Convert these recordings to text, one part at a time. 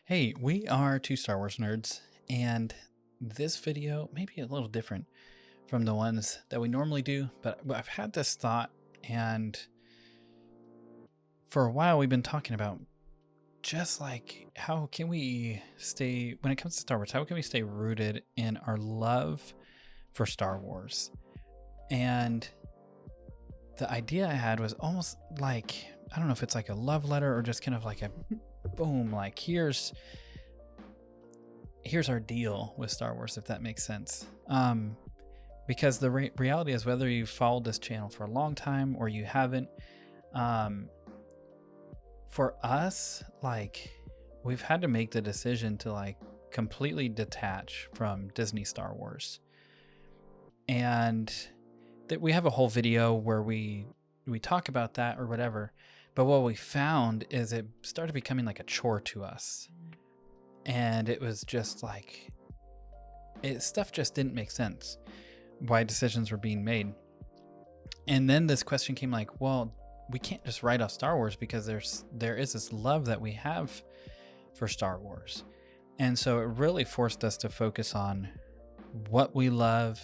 Hey, we are two Star Wars nerds, and this video may be a little different from the ones that we normally do, but I've had this thought, and for a while we've been talking about just like how can we stay, when it comes to Star Wars, how can we stay rooted in our love for Star Wars? And the idea I had was almost like, I don't know if it's like a love letter or just kind of like a boom, like here's our deal with Star Wars, if that makes sense. Because the reality is, whether you've followed this channel for a long time or you haven't, for us, like, we've had to make the decision to like completely detach from Disney Star Wars. And that we have a whole video where we talk about that or whatever. But what we found is it started becoming like a chore to us. And it was just like, stuff just didn't make sense why decisions were being made. And then this question came like, well, we can't just write off Star Wars because there is this love that we have for Star Wars. And so it really forced us to focus on what we love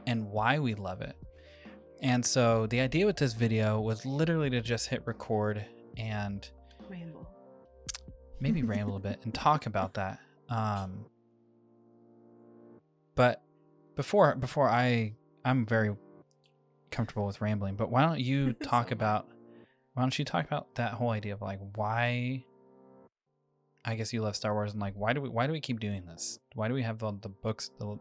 and why we love it. And so the idea with this video was literally to just hit record and maybe ramble a bit and talk about that. But before I'm very comfortable with rambling, but why don't you talk about that whole idea of like why I guess you love Star Wars, and like why do we keep doing this? Why do we have the books, the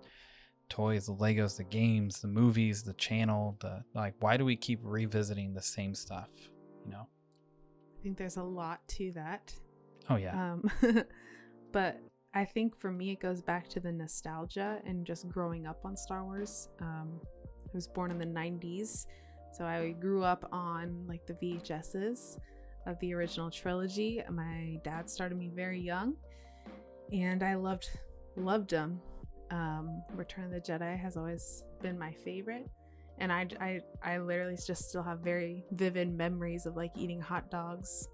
toys, the Legos, the games, the movies, the channel, why do we keep revisiting the same stuff, you know? I think there's a lot to that. Oh yeah. But I think for me, it goes back to the nostalgia and just growing up on Star Wars. I was born in the 90s, so I grew up on like the VHSs of the original trilogy. My dad started me very young, and I loved them. Return of the Jedi has always been my favorite, and I literally just still have very vivid memories of like eating hot dogs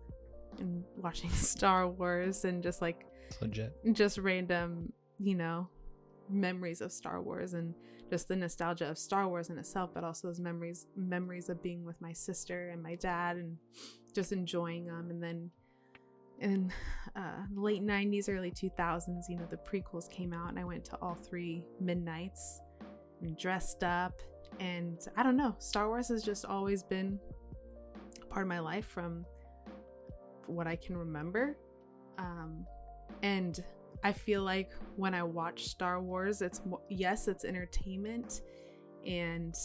and watching Star Wars and just like Legit. Just random, memories of Star Wars and just the nostalgia of Star Wars in itself, but also those memories of being with my sister and my dad and just enjoying them. And then in the late 90s, early 2000s, the prequels came out, and I went to all 3 midnights and dressed up. And I don't know, Star Wars has just always been a part of my life from what I can remember. And I feel like when I watch Star Wars, it's entertainment and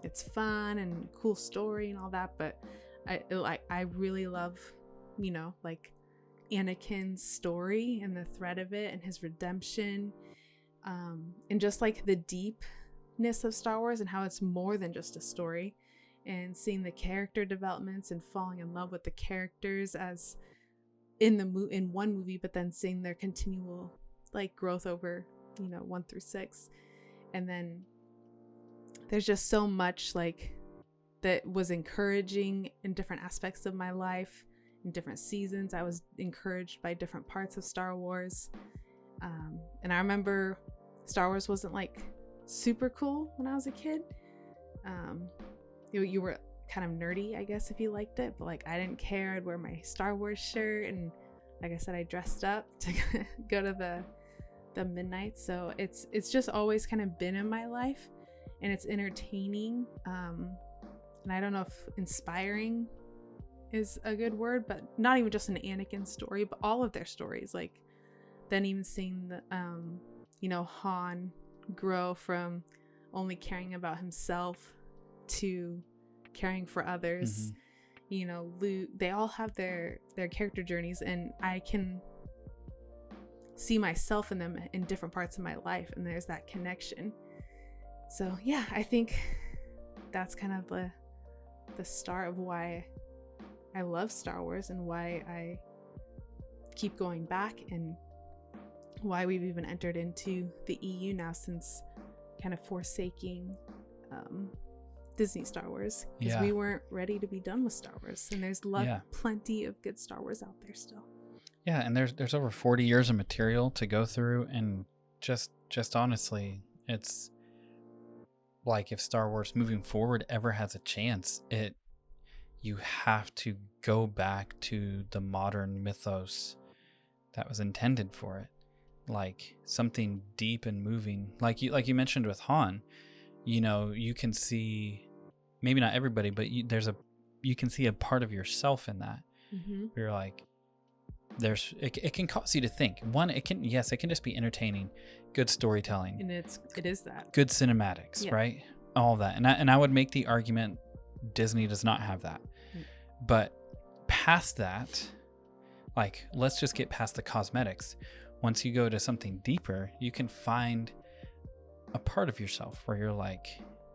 it's fun and cool story and all that, but I really love, like Anakin's story and the thread of it and his redemption, and just like the deepness of Star Wars and how it's more than just a story, and seeing the character developments and falling in love with the characters as in one movie, but then seeing their continual like growth over 1 through 6. And then there's just so much like that was encouraging in different aspects of my life. In different seasons, I was encouraged by different parts of Star Wars, and I remember Star Wars wasn't like super cool when I was a kid. You were kind of nerdy, I guess, if you liked it, but like I didn't care. I'd wear my Star Wars shirt, and like I said, I dressed up to go to the midnight. So it's just always kind of been in my life, and it's entertaining, and I don't know if inspiring is a good word, but not even just an Anakin story, but all of their stories. Like then even seeing the Han grow from only caring about himself to caring for others. Luke, they all have their character journeys, and I can see myself in them in different parts of my life, and there's that connection. So yeah, I think that's kind of the start of why I love Star Wars and why I keep going back, and why we've even entered into the EU now since kind of forsaking Disney Star Wars, because we weren't ready to be done with Star Wars, and there's plenty of good Star Wars out there still. Yeah, and there's over 40 years of material to go through, and just honestly, it's like if Star Wars moving forward ever has a chance, you have to go back to the modern mythos that was intended for it. Like something deep and moving. Like you mentioned with Han, you can see, maybe not everybody, but you can see a part of yourself in that. Mm-hmm. You're like, it can cause you to think. One, it can just be entertaining, good storytelling, And it is that good cinematics, right? All of that. And I would make the argument Disney does not have that. But past that, like, let's just get past the cosmetics. Once you go to something deeper, you can find a part of yourself where you're like,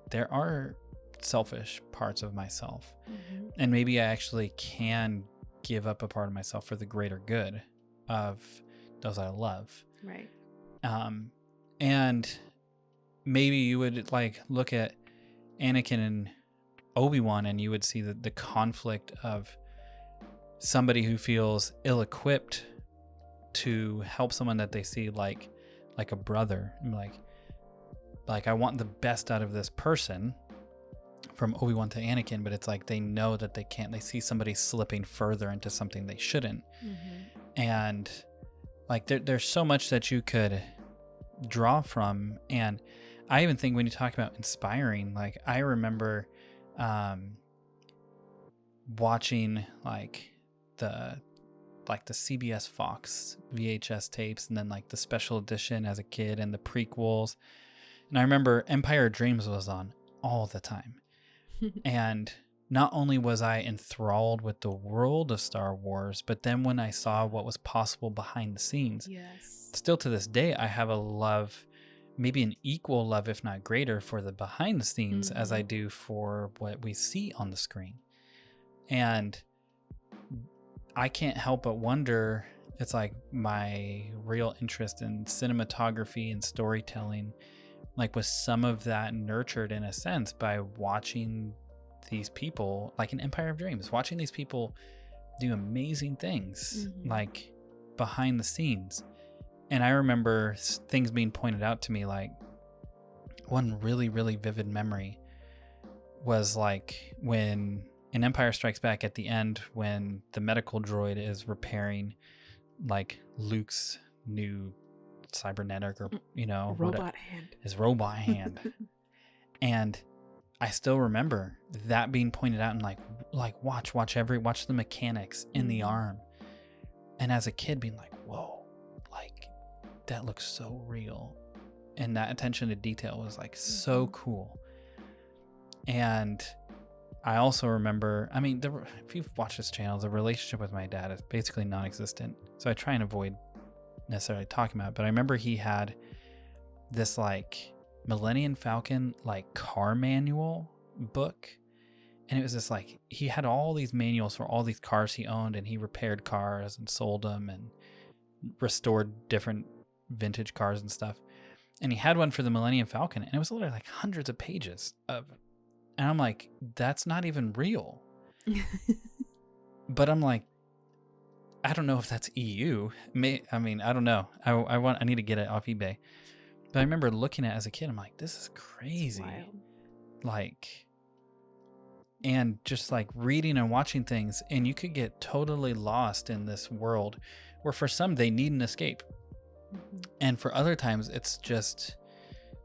there are selfish parts of myself. Mm-hmm. And maybe I actually can give up a part of myself for the greater good of those I love. Right. And maybe you would like look at Anakin and Obi-Wan and you would see the conflict of somebody who feels ill-equipped to help someone that they see like a brother. And like I want the best out of this person, from Obi-Wan to Anakin, but it's like they know that they can't. They see somebody slipping further into something they shouldn't. Mm-hmm. And like there's so much that you could draw from. And I even think when you talk about inspiring, like I remember watching like the CBS Fox VHS tapes and then like the special edition as a kid and the prequels. And I remember Empire of Dreams was on all the time. And not only was I enthralled with the world of Star Wars, but then when I saw what was possible behind the scenes, yes, still to this day, I have a love, maybe an equal love, if not greater, for the behind the scenes as I do for what we see on the screen. And I can't help but wonder, it's like my real interest in cinematography and storytelling, like was some of that nurtured in a sense by watching these people, like in Empire of Dreams, watching these people do amazing things, like behind the scenes. And I remember things being pointed out to me, like one really, really vivid memory was like when in Empire Strikes Back at the end, when the medical droid is repairing like Luke's new cybernetic or robot hand, his robot hand. And I still remember that being pointed out and like watch the mechanics in the arm. And as a kid being like, whoa, like that looks so real. And that attention to detail was like so cool. And I also remember, I mean, if you've watched this channel, the relationship with my dad is basically non-existent. So I try and avoid necessarily talking about it, but I remember he had this like Millennium Falcon like car manual book, and it was just like he had all these manuals for all these cars he owned, and he repaired cars and sold them and restored different vintage cars and stuff. And he had one for the Millennium Falcon, and it was literally like hundreds of pages of, and I'm like, that's not even real. But I'm like, I don't know if that's EU. I mean, I don't know. I need to get it off eBay. But I remember looking at it as a kid. I'm like, this is crazy. Like, and just like reading and watching things, and you could get totally lost in this world where for some they need an escape. And for other times it's just,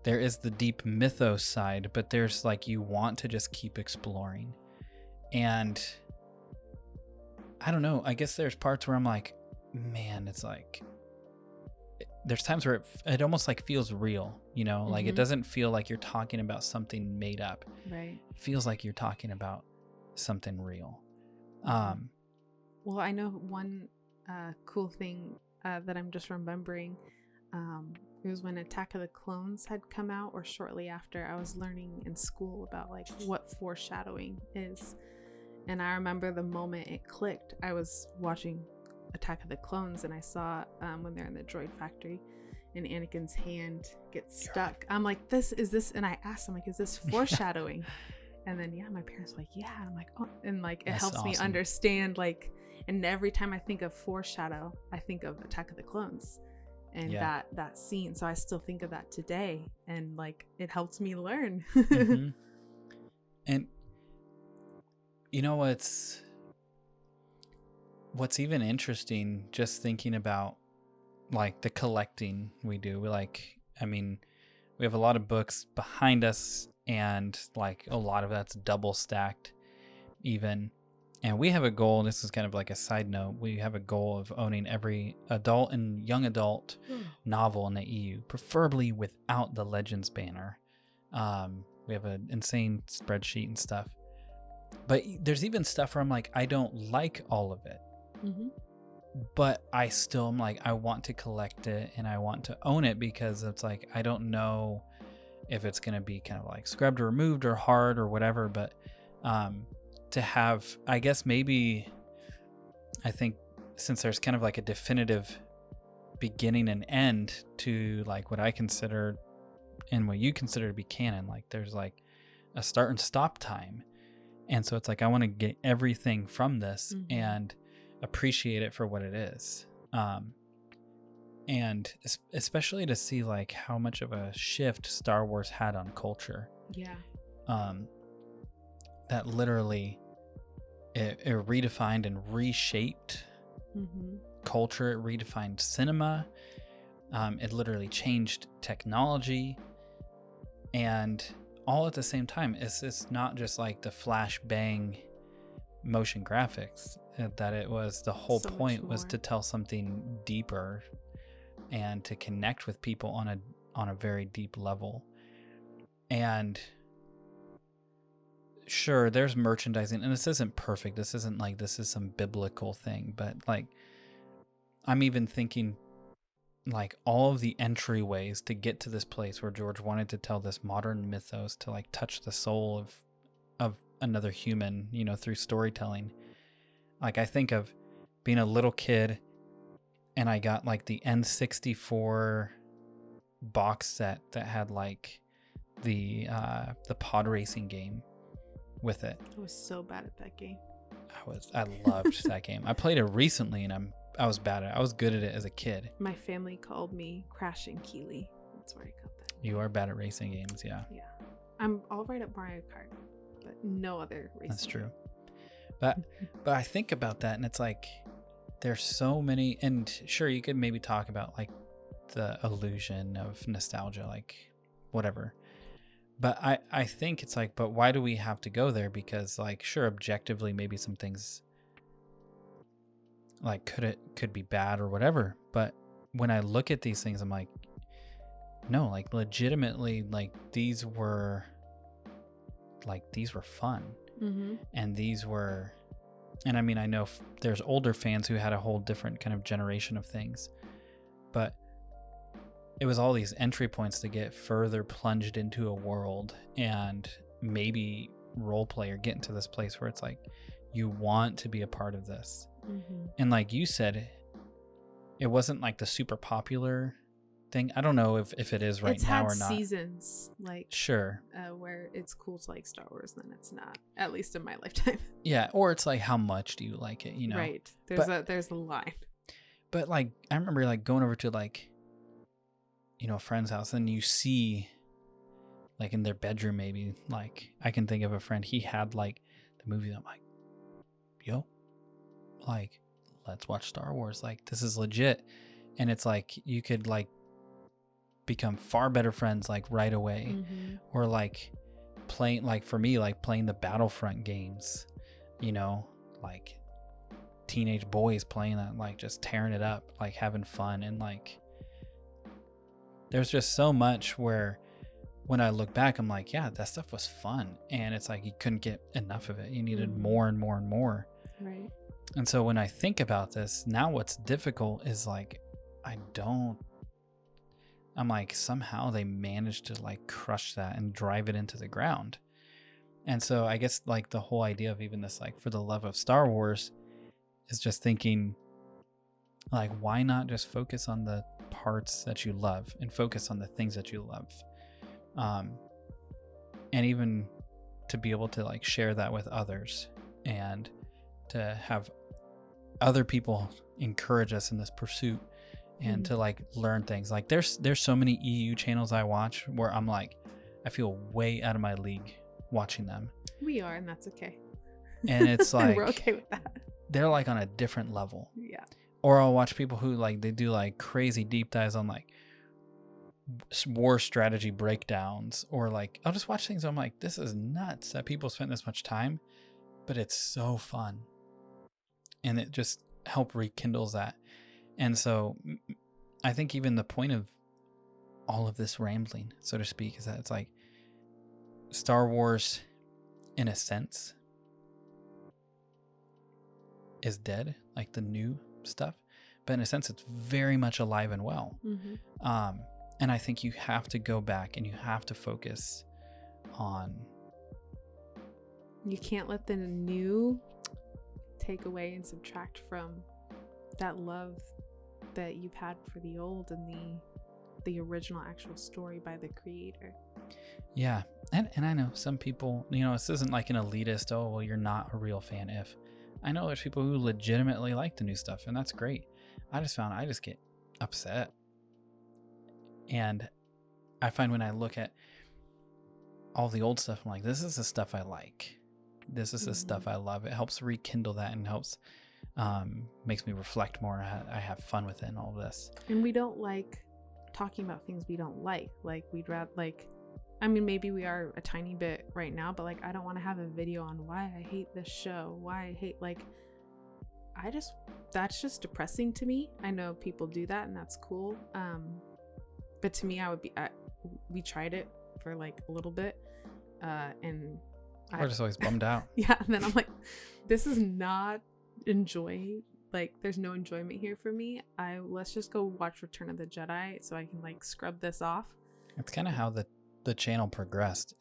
there is the deep mythos side, but there's like, you want to just keep exploring. And I don't know. I guess there's parts where I'm like, man, it's like, there's times where it almost like feels real, like it doesn't feel like you're talking about something made up. Right. It feels like you're talking about something real. Well, I know one cool thing that I'm just remembering. It was when Attack of the Clones had come out, or shortly after. I was learning in school about like what foreshadowing is. And I remember the moment it clicked. I was watching Attack of the Clones and I saw when they're in the droid factory and Anakin's hand gets stuck. I'm like, and I asked him, like, is this foreshadowing? And then, my parents were like, yeah. And I'm like, oh, and like, it helps me understand, like, And every time I think of Foreshadow, I think of Attack of the Clones and that scene. So I still think of that today, and like it helps me learn. Mm-hmm. And you know what's even interesting, just thinking about like the collecting we do. We we have a lot of books behind us, and like a lot of that's double stacked even. And we have a goal, this is kind of like a side note, we have a goal of owning every adult and young adult novel in the EU, preferably without the Legends banner. We have an insane spreadsheet and stuff. But there's even stuff where I'm like, I don't like all of it. Mm-hmm. But I still am like, I want to collect it and I want to own it, because it's like, I don't know if it's going to be kind of like scrubbed or removed or hard or whatever. But to have, I guess maybe, I think since there's kind of like a definitive beginning and end to like what I consider and what you consider to be canon, like there's like a start and stop time. And so it's like, I want to get everything from this and appreciate it for what it is. And especially to see like how much of a shift Star Wars had on culture. Yeah. That literally it redefined and reshaped culture. It redefined cinema. It literally changed technology, and all at the same time. It's not just like the flash bang motion graphics, that it was the whole point was to tell something deeper and to connect with people on a very deep level. And sure, there's merchandising, and this isn't perfect. This isn't like this is some biblical thing, but like I'm even thinking like all of the entryways to get to this place where George wanted to tell this modern mythos, to like touch the soul of another human, you know, through storytelling. Like I think of being a little kid and I got like the N64 box set that had like the pod racing game with it. I was so bad at that game. I loved that game. I played it recently and I was bad at it. I was good at it as a kid. My family called me Crash and Keeley. That's where I got that. You are bad at racing games, yeah. Yeah. I'm all right at Mario Kart, but no other racing. That's true. But I think about that and it's like there's so many, and sure you could maybe talk about like the illusion of nostalgia, like whatever. But I think it's like, but why do we have to go there? Because like, sure, objectively, maybe some things like could be bad or whatever. But when I look at these things, I'm like, no, like legitimately, like these were fun. And these were, and I mean, I know there's older fans who had a whole different kind of generation of things, but it was all these entry points to get further plunged into a world and maybe role play or get into this place where it's like you want to be a part of this. And like you said, it wasn't like the super popular thing. I don't know if it is right now or not. It's had seasons, like sure, where it's cool to like Star Wars, then it's not. At least in my lifetime. Yeah, or it's like how much do you like it? You know, right? There's a line. But like I remember like going over to like, you know, a friend's house and you see like in their bedroom, maybe like I can think of a friend, he had like the movie that I'm like, yo, like let's watch Star Wars, like this is legit. And it's like you could like become far better friends like right away. Or like playing, like for me, like playing the Battlefront games, you know, like teenage boys playing that, like just tearing it up, like having fun. And like there's just so much where when I look back, I'm like, yeah, that stuff was fun. And it's like you couldn't get enough of it. You needed more and more and more. Right. And so when I think about this, now what's difficult is like, I'm like, somehow they managed to like crush that and drive it into the ground. And so I guess like the whole idea of even this, like for the love of Star Wars, is just thinking like, why not just focus on the parts that you love and focus on the things that you love. And even to be able to like share that with others and to have other people encourage us in this pursuit and to like learn things. Like there's so many EU channels I watch where I'm like, I feel way out of my league watching them. We are, and that's okay. And it's like we're okay with that. They're like on a different level. Yeah. Or I'll watch people who like they do like crazy deep dives on like war strategy breakdowns, or like I'll just watch things. I'm like, this is nuts that people spend this much time, but it's so fun, and it just help rekindles that. And so I think even the point of all of this rambling, so to speak, is that it's like Star Wars, in a sense, is dead, like the new stuff, but in a sense it's very much alive and well. And I think you have to go back and you have to focus on, you can't let the new take away and subtract from that love that you've had for the old and the original actual story by the creator. Yeah. And I know some people, you know, this isn't like an elitist, oh well, you're not a real fan if. I know there's people who legitimately like the new stuff, and that's great. I just get upset. And I find when I look at all the old stuff, I'm like, this is the stuff I like. This is the stuff I love. It helps rekindle that and helps, makes me reflect more. I have fun with it and all this. And we don't like talking about things we don't like. Like we'd rather, like, I mean, maybe we are a tiny bit right now, but like, I don't want to have a video on why I hate this show, why I hate, like, that's just depressing to me. I know people do that and that's cool. But to me, we tried it for like a little bit, and we're just always bummed out. Yeah, and then I'm like, this is not like there's no enjoyment here for me. Let's just go watch Return of the Jedi so I can like scrub this off. It's kind of how the channel progressed.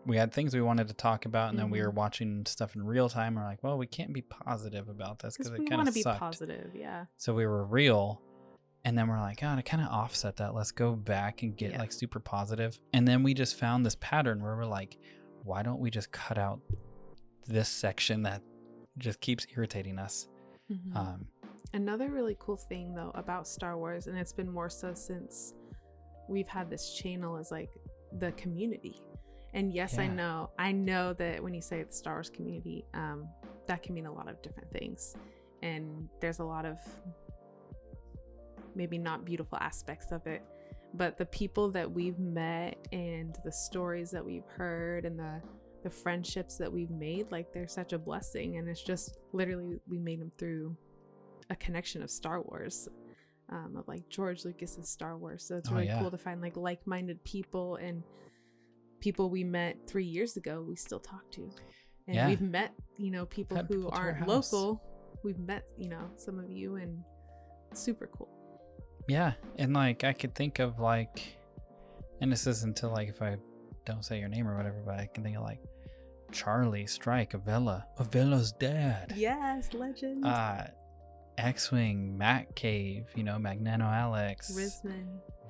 We had things we wanted to talk about, and then we were watching stuff in real time. We're like, well, we can't be positive about this because it kind of sucked. We want to be positive, yeah. So we were real. And then we're like, oh, to kind of offset that, let's go back and get like super positive. And then we just found this pattern where we're like, why don't we just cut out this section that just keeps irritating us? Another really cool thing though about Star Wars, and it's been more so since we've had this channel, is like the community. And yes, I know that when you say the Star Wars community, that can mean a lot of different things. And there's a lot of maybe not beautiful aspects of it, but the people that we've met and the stories that we've heard and the friendships that we've made, like they're such a blessing. And it's just literally, we made them through a connection of Star Wars, of like George Lucas's Star Wars. So it's really cool to find like like-minded people, and people we met 3 years ago we still talk to, and we've met, you know, people who aren't local. We've met, you know, some of you, and it's super cool. Yeah, and like I could think of like, and this isn't until like if I don't say your name or whatever, but I can think of like Charlie, Strike, Avella's dad. Yes, legend. X-Wing, Matt Cave, you know, Magneto Alex,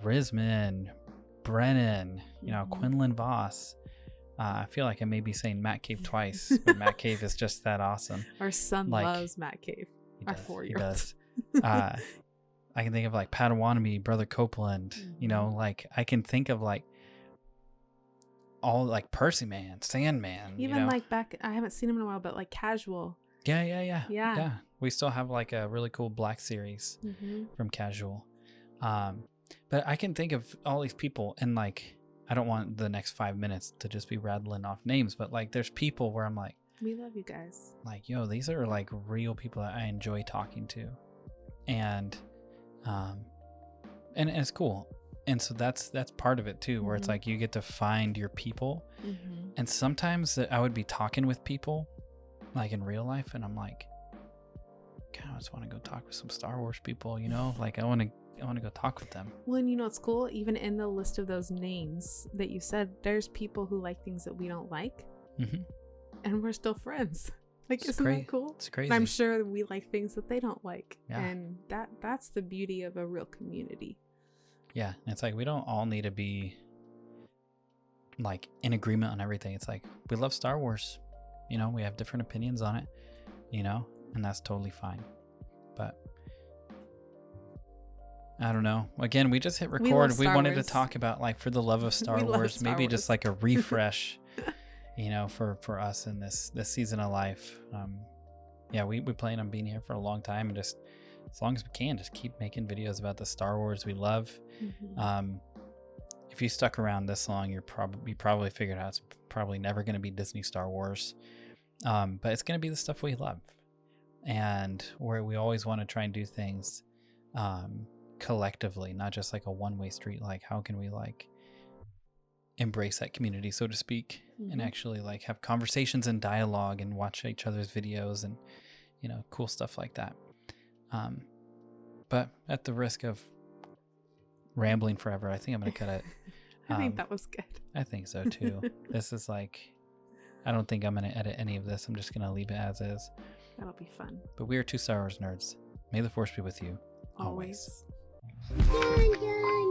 Risman, Brennan, you know, Quinlan Voss. I feel like I may be saying Matt Cave twice, but Matt Cave is just that awesome. Our son loves Matt Cave. Our 4-year-old. He does. I can think of like Padawanami, Brother Copeland, you know, like I can think of like all like Percy Man, Sandman. Even you know? like back, I haven't seen him in a while, but like Casual. Yeah. We still have like a really cool Black series from Casual. But I can think of all these people, and like, I don't want the next 5 minutes to just be rattling off names, but like there's people where I'm like, we love you guys. Like, yo, these are like real people that I enjoy talking to. And it's cool. And so that's part of it too, where it's like you get to find your people. And sometimes I would be talking with people like in real life, and I'm like, God, I just want to go talk with some Star Wars people, you know, like I want to go talk with them. Well, and you know what's cool? Even in the list of those names that you said, there's people who like things that we don't like, and we're still friends. Like, isn't that cool? It's crazy. And I'm sure we like things that they don't like. Yeah. And that's the beauty of a real community. Yeah. It's like, we don't all need to be like in agreement on everything. It's like, we love Star Wars. You know, we have different opinions on it, you know, and that's totally fine. But I don't know. Again, we just hit record. We wanted to talk about, like, for the love of Star Wars, maybe just like a refresh, you know, for us in this season of life. Yeah, we plan on being here for a long time, and just as long as we can, just keep making videos about the Star Wars we love. If you stuck around this long, you probably figured out it's probably never going to be Disney Star Wars, but it's going to be the stuff we love, and where we always want to try and do things collectively, not just like a one-way street. Like, how can we like embrace that community, so to speak, and actually like have conversations and dialogue and watch each other's videos and, you know, cool stuff like that. But at the risk of rambling forever, I think I'm going to cut it. I think that was good. I think so too. This is like, I don't think I'm going to edit any of this. I'm just going to leave it as is. That'll be fun. But we are two Star Wars nerds. May the Force be with you Always. always.